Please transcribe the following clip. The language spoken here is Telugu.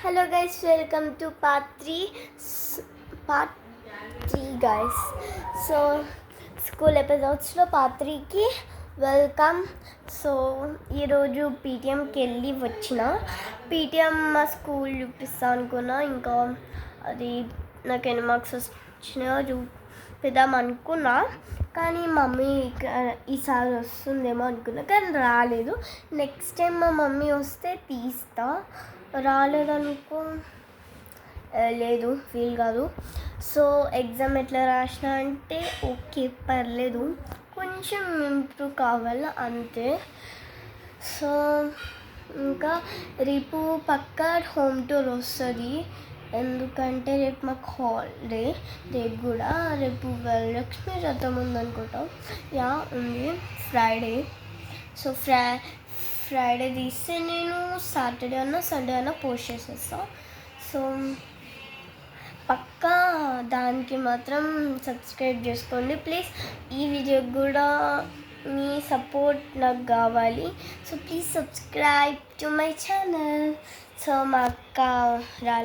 Hello guys, welcome to part 3 guys. So school episodesలో part 3కి వెల్కమ్. సో ఈరోజు పీటీఎంకి వెళ్ళి వచ్చిన పీటీఎం మా స్కూల్ చూపిస్తా అనుకున్నా. ఇంకా అది నాకు ఎన్ని మార్క్స్ వచ్చినాయో చూపిద్దాం అనుకున్నా, కానీ మమ్మీ ఈసారి వస్తుందేమో అనుకున్నా, కానీ రాలేదు. నెక్స్ట్ టైం మా మమ్మీ వస్తే తీస్తా. రాలేదనుకో లేదు, ఫీల్ కాదు. సో ఎగ్జామ్ ఎట్లా రాసిన అంటే ఓకే, పర్లేదు, కొంచెం ఇంప్రూవ్ కావాలి అంతే. సో ఇంకా రేపు పక్కా హోమ్ టూర్ వస్తుంది, ఎందుకంటే రేపు మాకు హాలిడే. రేపు వరలక్ష్మి వ్రతం ఉందనుకుంటాం. ఉంది ఫ్రైడే. సో ఫ్రైడే తీస్తే నేను సాటర్డే అన్నా సండే అన్నా పోస్ట్ చేసేస్తాను. సో పక్కా దానికి మాత్రం సబ్స్క్రైబ్ చేసుకోండి ప్లీజ్. ఈ వీడియోకి కూడా మీ సపోర్ట్ నాకు కావాలి. So please subscribe to my channel. So మా అక్క రాలేదు.